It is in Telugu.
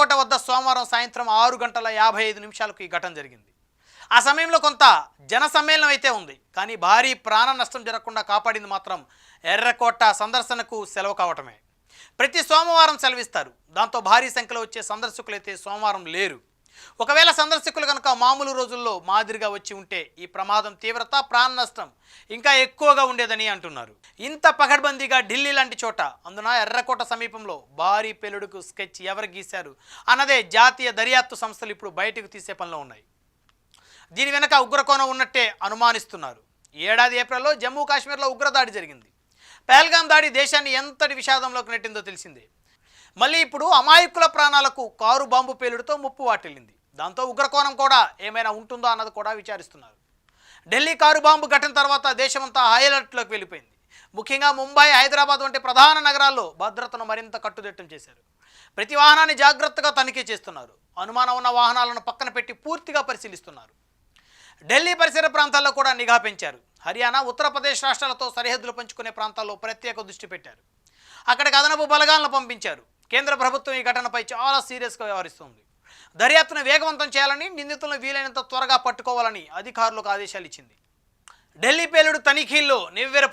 ఎర్రకోట వద్ద సోమవారం సాయంత్రం 6:55 ఈ ఘటన జరిగింది. ఆ సమయంలో కొంత జన సమ్మేళనం అయితే ఉంది, కానీ భారీ ప్రాణ నష్టం జరగకుండా కాపాడింది మాత్రం ఎర్రకోట సందర్శనకు సెలవు కావటమే. ప్రతి సోమవారం సెలవిస్తారు. దాంతో భారీ సంఖ్యలో వచ్చే సందర్శకులైతే సోమవారం లేరు. ఒకవేళ సందర్శకులు కనుక మామూలు రోజుల్లో మాదిరిగా వచ్చి ఉంటే ఈ ప్రమాదం తీవ్రత, ప్రాణ నష్టం ఇంకా ఎక్కువగా ఉండేదని అంటున్నారు. ఇంత పకడ్బందీగా ఢిల్లీ లాంటి చోట, అందున ఎర్రకోట సమీపంలో భారీ పేలుడుకు స్కెచ్ ఎవరు గీశారు అన్నదే జాతీయ దర్యాప్తు సంస్థలు ఇప్పుడు బయటకు తీసే పనిలో ఉన్నాయి. దీని వెనక ఉగ్రకోణం ఉన్నట్టే అనుమానిస్తున్నారు. ఏడాది ఏప్రిల్లో జమ్మూ కాశ్మీర్లో ఉగ్రదాడి జరిగింది. పహల్గాం దాడి దేశాన్ని ఎంతటి విషాదంలోకి నెట్టిందో తెలిసిందే. మళ్ళీ ఇప్పుడు అమాయకుల ప్రాణాలకు కారు బాంబు పేలుడుతో ముప్పు వాటిల్లింది. దాంతో ఉగ్రకోణం కూడా ఏమైనా ఉంటుందో అన్నది కూడా విచారిస్తున్నారు. ఢిల్లీ కారు బాంబు ఘటన తర్వాత దేశమంతా హై అలర్ట్లోకి వెళ్ళిపోయింది. ముఖ్యంగా ముంబై, హైదరాబాద్ వంటి ప్రధాన నగరాల్లో భద్రతను మరింత కట్టుదిట్టం చేశారు. ప్రతి వాహనాన్ని జాగ్రత్తగా తనిఖీ చేస్తున్నారు. అనుమానం ఉన్న వాహనాలను పక్కన పెట్టి పూర్తిగా పరిశీలిస్తున్నారు. ఢిల్లీ పరిసర ప్రాంతాల్లో కూడా నిఘా పెంచారు. హర్యానా, ఉత్తరప్రదేశ్ రాష్ట్రాలతో సరిహద్దులు పంచుకునే ప్రాంతాల్లో ప్రత్యేక దృష్టి పెట్టారు. అక్కడికి అదనపు బలగాలను పంపించారు. కేంద్ర ప్రభుత్వం ఈ ఘటనపై చాలా సీరియస్గా వ్యవహరిస్తుంది. దర్యాప్తును వేగవంతం చేయాలని, నిందితులను వీలైనంత త్వరగా పట్టుకోవాలని అధికారులకు ఆదేశాలు ఇచ్చింది. ఢిల్లీ పేలుడు తనిఖీల్లో నివ్వెర